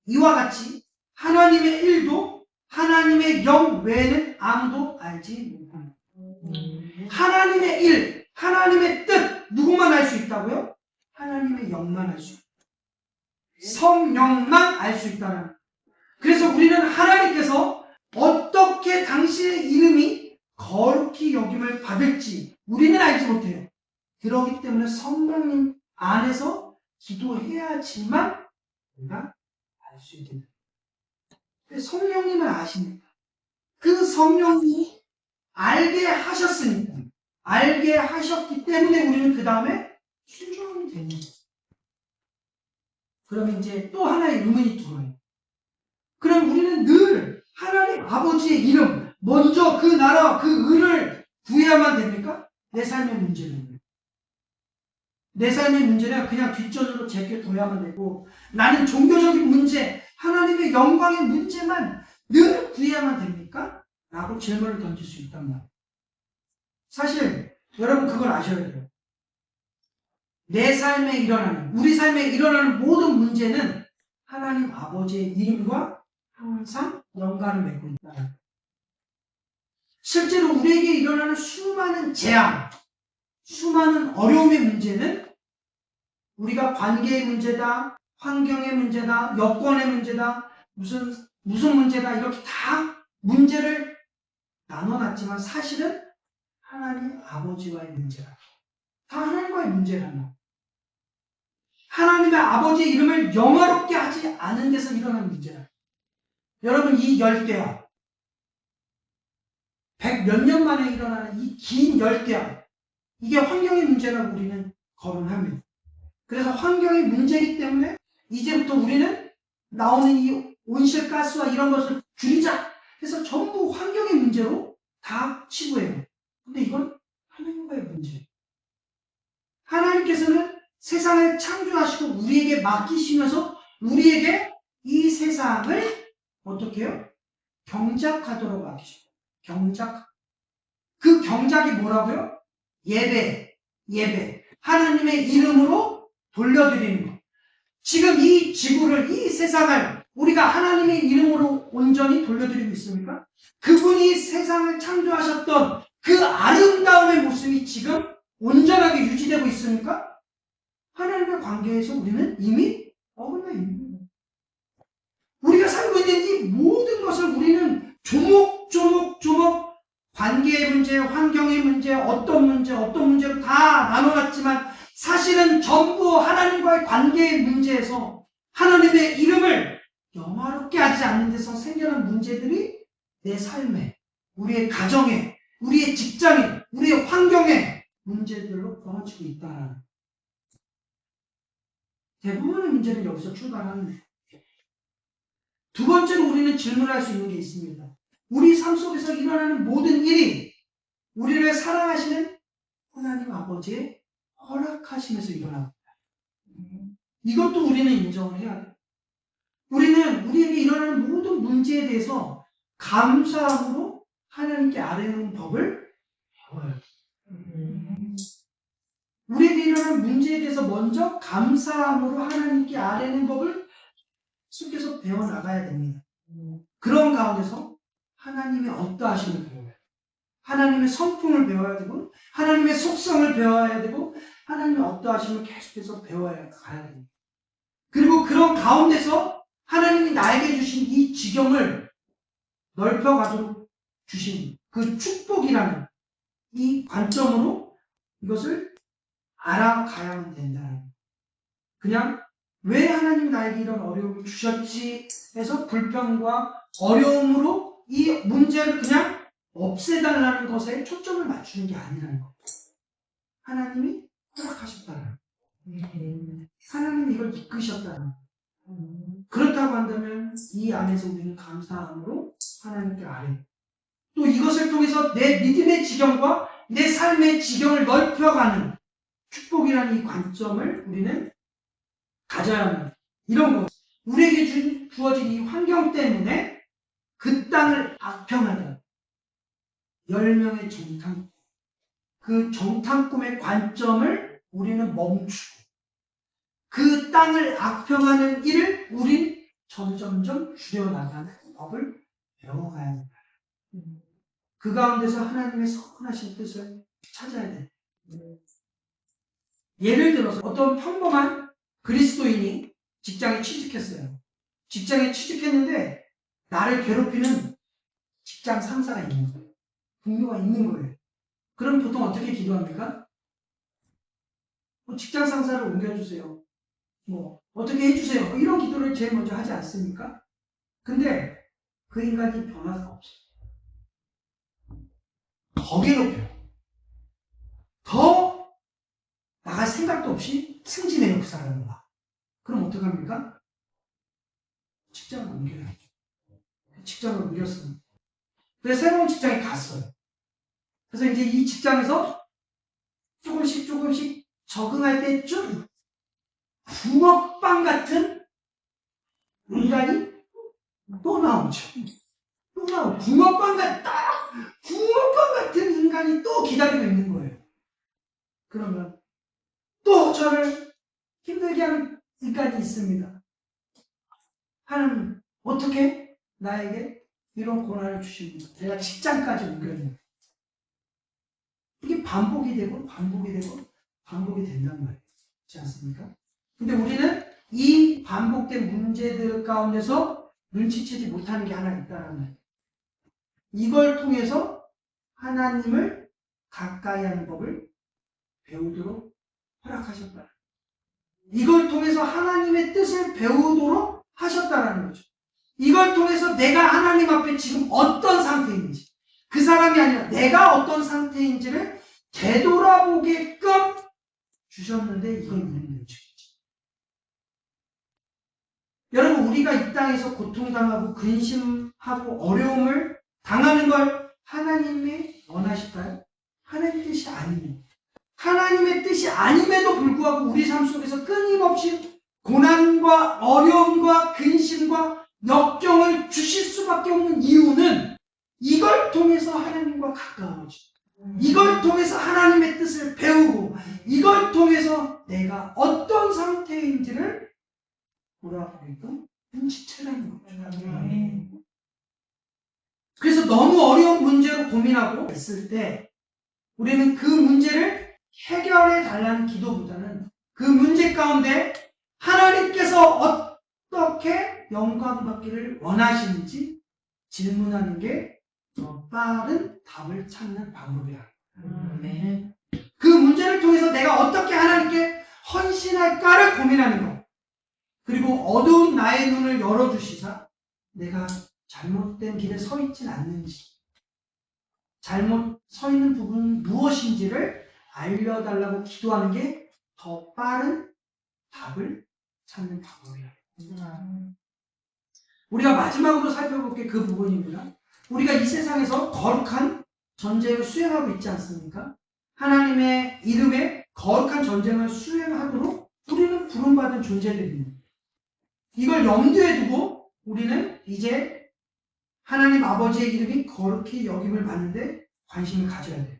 이와 같이 하나님의 일도 하나님의 영 외에는 아무도 알지 못합니다. 하나님의 일, 하나님의 뜻, 누구만 알 수 있다고요? 하나님의 영만 알 수 있다. 성령만 알 수 있다는 거예요. 그래서 우리는 하나님께서 어떻게 당신의 이름이 거룩히 여김을 받을지 우리는 알지 못해요. 그렇기 때문에 성령님 안에서 기도해야지만 우리가 알 수 있는 거예요. 성령님을 아십니까? 그 성령님이 알게 하셨으니까, 알게 하셨기 때문에 우리는 그 다음에 순종하면 되는 거예요. 그러면 이제 또 하나의 의문이 들어요. 그럼 우리는 늘 하나님 아버지의 이름, 먼저 그 나라, 그 의를 구해야만 됩니까? 내 삶의 문제는. 내 삶의 문제는 그냥 뒷전으로 제껴둬야만 되고, 나는 종교적인 문제, 하나님의 영광의 문제만 늘 구해야만 됩니까? 라고 질문을 던질 수 있단 말이에요. 사실 여러분 그걸 아셔야 돼요. 내 삶에 일어나는, 우리 삶에 일어나는 모든 문제는 하나님 아버지의 이름과 항상 연관을 맺고 있다. 실제로 우리에게 일어나는 수많은 재앙, 수많은 어려움의 문제는 우리가 관계의 문제다, 환경의 문제다, 여건의 문제다, 무슨 문제다, 이렇게 다 문제를 나눠놨지만 사실은 하나님 아버지와의 문제라. 다 하나님과의 문제라는. 하나님의 아버지의 이름을 영화롭게 하지 않은 데서 일어난 문제라. 여러분, 이 열대야, 100몇 년 만에 일어나는 이 긴 열대야, 이게 환경의 문제라고 우리는 거론합니다. 그래서 환경의 문제이기 때문에 이제부터 우리는 나오는 이 온실가스와 이런 것을 줄이자 해서 전부 환경의 문제로 다 치부해요. 근데 이건 하나님과의 문제예요. 하나님께서는 세상을 창조하시고 우리에게 맡기시면서 우리에게 이 세상을 어떻게 해요? 경작하도록 맡기십니다. 경작. 그 경작이 뭐라고요? 예배. 하나님의 이름으로 돌려드리는 것. 지금 이 지구를, 이 세상을 우리가 하나님의 이름으로 온전히 돌려드리고 있습니까? 그분이 세상을 창조하셨던 그 아름다움의 모습이 지금 온전하게 유지되고 있습니까? 하나님의 관계에서 우리는 이미 어긋나 있는 거예요. 우리가 살고 있는 이 모든 것을 우리는 조목조목 관계의 문제, 환경의 문제, 어떤 문제로 다 나눠놨지만 사실은 전부 하나님과의 관계의 문제에서 하나님의 이름을 영화롭게 하지 않는 데서 생겨난 문제들이 내 삶에, 우리의 가정에, 우리의 직장에, 우리의 환경에 문제들로 벌어지고 있다는 대부분의 문제는 여기서 출발하는. 두 번째로 우리는 질문할 수 있는 게 있습니다. 우리 삶 속에서 일어나는 모든 일이 우리를 사랑하시는 하나님 아버지의 허락하심에서 일어납니다. 이것도 우리는 인정을 해야 돼요. 우리는 우리에게 일어나는 모든 문제에 대해서 감사함으로 하나님께 아뢰는 법을 배워요. 우리에게 일어나는 문제에 대해서 먼저 감사함으로 하나님께 아뢰는 법을 계속해서 배워나가야 됩니다. 그런 가운데서 하나님의 어떠하심을 배워요. 하나님의 성품을 배워야 되고 하나님의 속성을 배워야 되고 하나님의 어떠하심을 계속해서 배워야 가야 됩니다. 그리고 그런 가운데서 하나님이 나에게 주신 이 지경을 넓혀가도록 주신 그 축복이라는 이 관점으로 이것을 알아가야만 된다. 그냥 왜 하나님 나에게 이런 어려움을 주셨지 해서 불평과 어려움으로 이 문제를 그냥 없애달라는 것에 초점을 맞추는 게 아니라는 것. 하나님이 허락하셨다는 것. 하나님이 이걸 이끄셨다는 것. 그렇다고 한다면 이 안에서 우리는 감사함으로 하나님께 아뢰. 또 이것을 통해서 내 믿음의 지경과 내 삶의 지경을 넓혀가는 축복이라는 이 관점을 우리는 가져야 합니다. 이런 것. 우리에게 주어진 이 환경 때문에 그 땅을 악평하는 10명의 정탐, 그 정탐꾼의 관점을 우리는 멈추고 그 땅을 악평하는 일을 우린 점점점 줄여나가는 법을 배워가야 합니다. 그 가운데서 하나님의 선하신 뜻을 찾아야 됩니다. 예를 들어서 어떤 평범한 그리스도인이 직장에 취직했어요. 직장에 취직했는데 나를 괴롭히는 직장 상사가 있는 거예요. 동료가 있는 거예요. 그럼 보통 어떻게 기도합니까? 직장 상사를 옮겨주세요. 어떻게 해주세요. 이런 기도를 제일 먼저 하지 않습니까? 근데 그 인간이 변화가 없어요. 더 괴롭혀요. 더 나갈 생각도 없이 승진해요, 그 사람은. 그럼 어떡합니까? 직장을 옮겨야죠. 직장을 옮겼습니다. 그래서 새로운 직장에 갔어요. 그래서 이제 이 직장에서 조금씩 적응할 때쯤 붕어빵 같은 인간이 또 나오죠. 또 나오고 붕어빵 같은 인간이 또 기다리고 있는 거예요. 그러면 또 저를 힘들게 하는 인간이 있습니다. 하나님 어떻게 나에게 이런 고난을 주십니까? 내가 직장까지 옮겼는데 이게 반복이 되고 반복이 된단 말이에요. 그렇지 않습니까? 근데 우리는 이 반복된 문제들 가운데서 눈치채지 못하는 게 하나 있다는 거예요. 이걸 통해서 하나님을 가까이 하는 법을 배우도록 허락하셨다. 이걸 통해서 하나님의 뜻을 배우도록 하셨다라는 거죠. 이걸 통해서 내가 하나님 앞에 지금 어떤 상태인지, 그 사람이 아니라 내가 어떤 상태인지를 되돌아보게끔 주셨는데 이걸 우리는 놓치겠지. 여러분, 우리가 이 땅에서 고통당하고 근심하고 어려움을 당하는 걸 하나님이 원하실까요? 하나님의 뜻이 아닙니다. 하나님의 뜻이 아님에도 불구하고 우리 삶 속에서 끊임없이 고난과 어려움과 근심과 역경을 주실 수밖에 없는 이유는 이걸 통해서 하나님과 가까워지고 이걸 통해서 하나님의 뜻을 배우고 이걸 통해서 내가 어떤 상태인지를 돌아보게끔 눈치채라는 거죠. 그래서 너무 어려운 문제로 고민하고 있을 때 우리는 그 문제를 해결해 달라는 기도보다는 그 문제 가운데 하나님께서 어떻게 영광 받기를 원하시는지 질문하는 게 더 빠른 답을 찾는 방법이야. 그 문제를 통해서 내가 어떻게 하나님께 헌신할까를 고민하는 것. 그리고 어두운 나의 눈을 열어주시사 내가 잘못된 길에 서 있진 않는지, 잘못 서 있는 부분은 무엇인지를 알려달라고 기도하는 게 더 빠른 답을 찾는 방법이야. 우리가 마지막으로 살펴볼 게 그 부분입니다. 우리가 이 세상에서 거룩한 전쟁을 수행하고 있지 않습니까? 하나님의 이름에 거룩한 전쟁을 수행하도록 우리는 부름받은 존재들입니다. 이걸 염두에 두고 우리는 이제 하나님 아버지의 이름이 거룩히 여김을 받는데 관심을 가져야 돼요.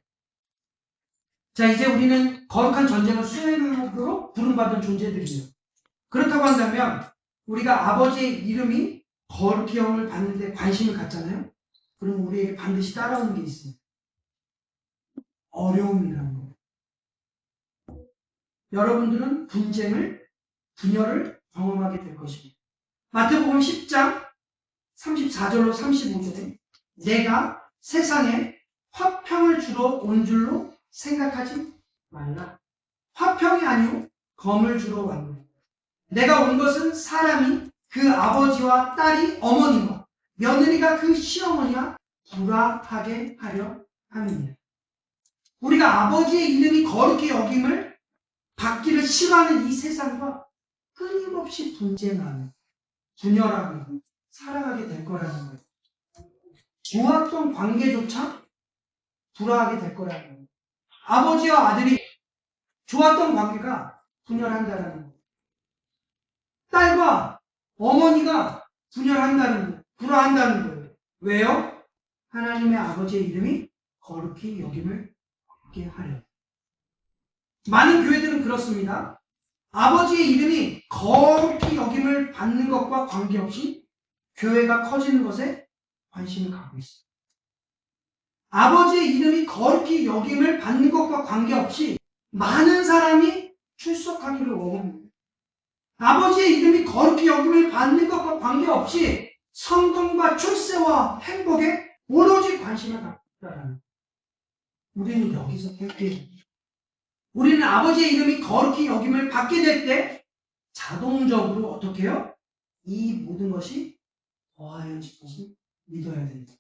자, 이제 우리는 거룩한 전쟁을 수행하도록 부름받은 존재들이에요. 그렇다고 한다면 우리가 아버지의 이름이 거룩히 여김을 받는데 관심을 갖잖아요. 그럼 우리에게 반드시 따라오는 게 있습니다. 어려움이라는 거예요. 여러분들은 분열을 경험하게 될 것입니다. 마태복음 10장 34절로 35절에 내가 세상에 화평을 주러 온 줄로 생각하지 말라. 화평이 아니오 검을 주러 왔노라. 내가 온 것은 사람이 그 아버지와 딸이 어머니와 며느리가 그 시어머니와 불화하게 하려 함이니라. 우리가 아버지의 이름이 거룩히 여김을 받기를 싫어하는 이 세상과 끊임없이 분쟁하며 분열하며 살아가게 될 거라는 거예요. 좋았던 관계조차 불화하게 될 거라는 거예요. 아버지와 아들이 좋았던 관계가 분열한다는 거예요. 딸과 어머니가 분열한다는 거예요. 불화한다는 거예요. 왜요? 하나님의 아버지의 이름이 거룩히 여김을 받게 하려. 많은 교회들은 그렇습니다. 아버지의 이름이 거룩히 여김을 받는 것과 관계없이 교회가 커지는 것에 관심을 갖고 있어요. 아버지의 이름이 거룩히 여김을 받는 것과 관계없이 많은 사람이 출석하기를 원합니다. 아버지의 이름이 거룩히 여김을 받는 것과 관계없이 성공과 출세와 행복에 오로지 관심을 갖고 있다는. 우리는 여기서 뺄게요. 우리는 아버지의 이름이 거룩히 여김을 받게 될 때 자동적으로 어떻게 해요? 이 모든 것이 더하여질 것을 믿어야 된다.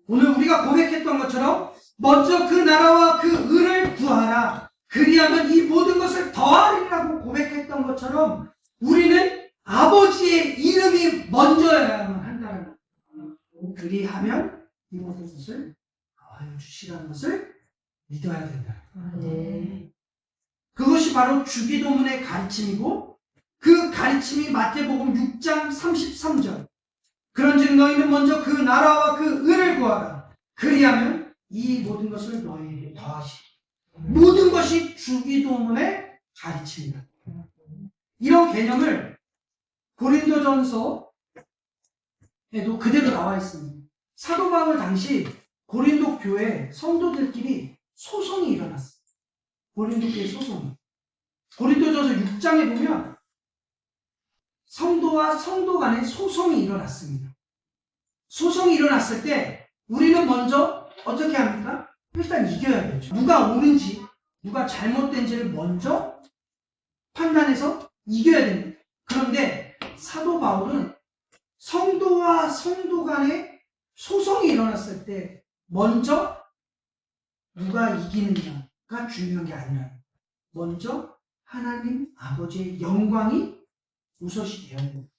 오늘 우리가 고백했던 것처럼 먼저 그 나라와 그 의를 구하라. 그리하면 이 모든 것을 더하리라고 고백했던 것처럼 우리는 아버지의 이름이 먼저여야만 한다는 것. 그리하면 이 모든 것을 더하여 주시라는 것을 믿어야 된다. 네. 그것이 바로 주기도문의 가르침이고 그 가르침이 마태복음 6장 33절. 그런즉 너희는 먼저 그 나라와 그 의를 구하라. 그리하면 이 모든 것을 너희에게 더하시리. 모든 것이 주기도문의 가르침이다. 이런 개념을 고린도전서에도 그대로 나와 있습니다. 사도 바울 당시 고린도 교회 성도들끼리 소송이 일어났어요. 고린도 교회 소송. 고린도전서 6장에 보면 성도와 성도 간의 소송이 일어났습니다. 소송이 일어났을 때 우리는 먼저 어떻게 합니까? 일단 이겨야 되죠. 누가 옳은지 누가 잘못된지를 먼저 판단해서 이겨야 됩니다. 그런데 사도 바울은 성도와 성도 간의 소송이 일어났을 때 먼저 누가 이기느냐가 중요한 게 아니라 먼저 하나님 아버지의 영광이 우선시 되어야 됩니다.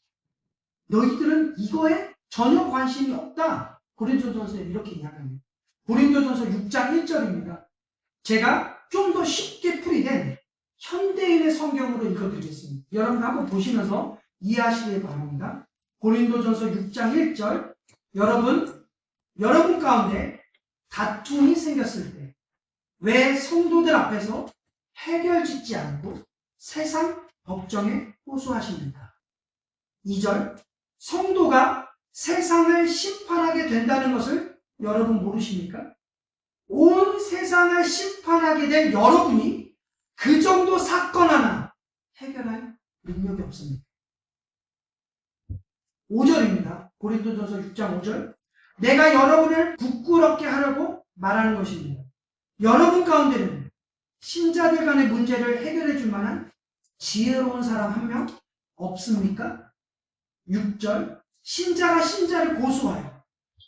너희들은 이거에 전혀 관심이 없다. 고린도전서에 이렇게 이야기합니다. 고린도전서 6장 1절입니다. 제가 좀 더 쉽게 풀이된 현대인의 성경으로 읽어드리겠습니다. 여러분 한번 보시면서 이해하시길 바랍니다. 고린도전서 6장 1절. 여러분 가운데 다툼이 생겼을 때 왜 성도들 앞에서 해결짓지 않고 세상 법정에 호소하십니까? 2절. 성도가 세상을 심판하게 된다는 것을 여러분 모르십니까? 온 세상을 심판하게 된 여러분이 그 정도 사건 하나 해결할 능력이 없습니다. 5절입니다. 고린도전서 6장 5절. 내가 여러분을 부끄럽게 하려고 말하는 것입니다. 여러분 가운데는 신자들 간의 문제를 해결해 줄 만한 지혜로운 사람 한 명 없습니까? 6절. 신자가 신자를 고소하여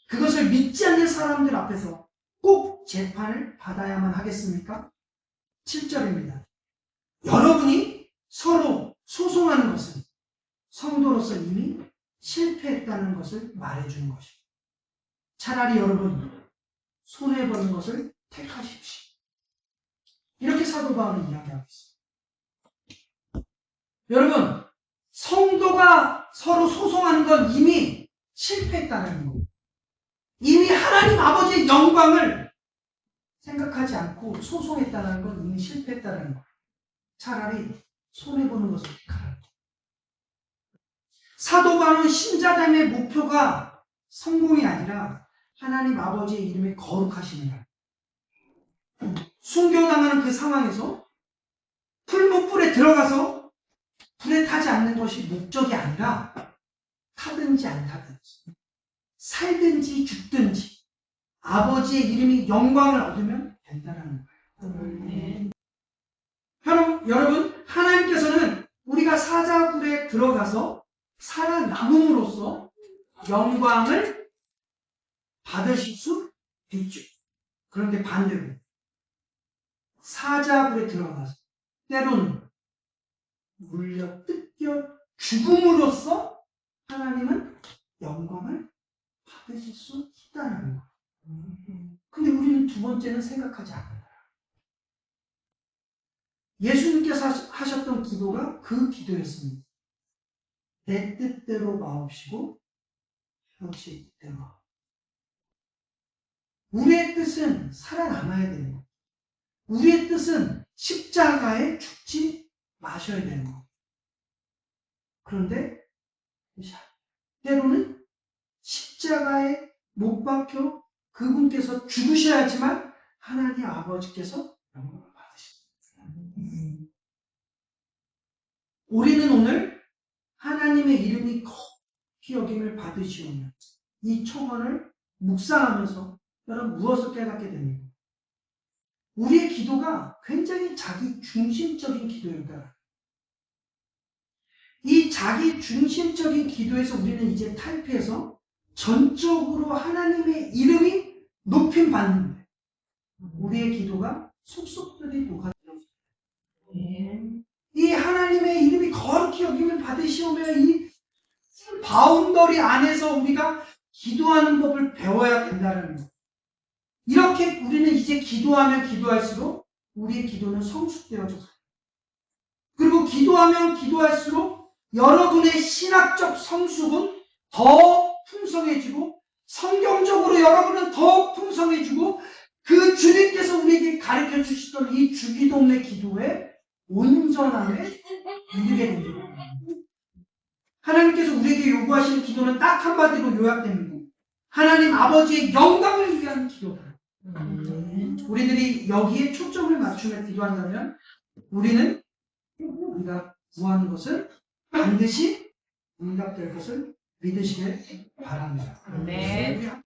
그것을 믿지 않는 사람들 앞에서 꼭 재판을 받아야만 하겠습니까? 7절입니다. 여러분이 서로 소송하는 것은 성도로서 이미 실패했다는 것을 말해주는 것입니다. 차라리 여러분 손해보는 것을 택하십시오. 이렇게 사도 바울은 이야기하고 있습니다. 여러분, 성도가 서로 소송하는 건 이미 실패했다는 겁니다. 이미 하나님 아버지의 영광을 생각하지 않고 소송했다는 건 이미 실패했다는 거예요. 차라리 손해보는 것을 택하라. 사도 바울은 신자됨의 목표가 성공이 아니라 하나님 아버지의 이름에 거룩하시느라. 순교당하는 그 상황에서 풀무불에 들어가서 불에 타지 않는 것이 목적이 아니라 타든지 안 타든지 살든지 죽든지 아버지의 이름이 영광을 얻으면 된다는 거예요. 여러분, 하나님께서는 우리가 사자굴에 들어가서 살아남음으로써 영광을 받으실 수 있죠. 그런데 반대로 사자굴에 들어가서 때로는 물려 뜯겨 죽음으로써 하나님은 영광을 받으실 수 있다는 거예요. 근데 우리는 두 번째는 생각하지 않는다. 예수님께서 하셨던 기도가 그 기도였습니다. 내 뜻대로 마옵시고 당신의 뜻대로. 우리의 뜻은 살아남아야 되는 거. 우리의 뜻은 십자가에 죽지 마셔야 되는 거. 그런데 때로는 십자가에 못 박혀 그분께서 죽으셔야지만 하나님 아버지께서 영광을 받으십니다. 우리는 오늘 하나님의 이름이 거룩히 여김을 받으시오며 이 초원을 묵상하면서 여러분 무엇을 깨닫게 됩니까? 우리의 기도가 굉장히 자기 중심적인 기도입니다. 이 자기 중심적인 기도에서 우리는 이제 탈피해서 전적으로 하나님의 이름이 높임 받는데 우리의 기도가 속속들이 녹아들어요. 이 하나님의 이름이 거룩히 여김을 받으시오며 이 바운더리 안에서 우리가 기도하는 법을 배워야 된다는 것. 이렇게 우리는 이제 기도하면 기도할수록 우리의 기도는 성숙되어져 가요. 그리고 기도하면 기도할수록 여러분의 신학적 성숙은 더 풍성해지고 성경적으로 여러분은 더 풍성해지고 그 주님께서 우리에게 가르쳐 주시던 이 주기도문의 기도에 온전함에 이르게 됩니다. 하나님께서 우리에게 요구하시는 기도는 딱 한마디로 요약됩니다. 하나님 아버지의 영광을 위한 기도다. 우리들이 여기에 초점을 맞추며 기도한다면 우리가 구하는 것은 반드시 응답될 것을 믿으시길 바랍니다. 네.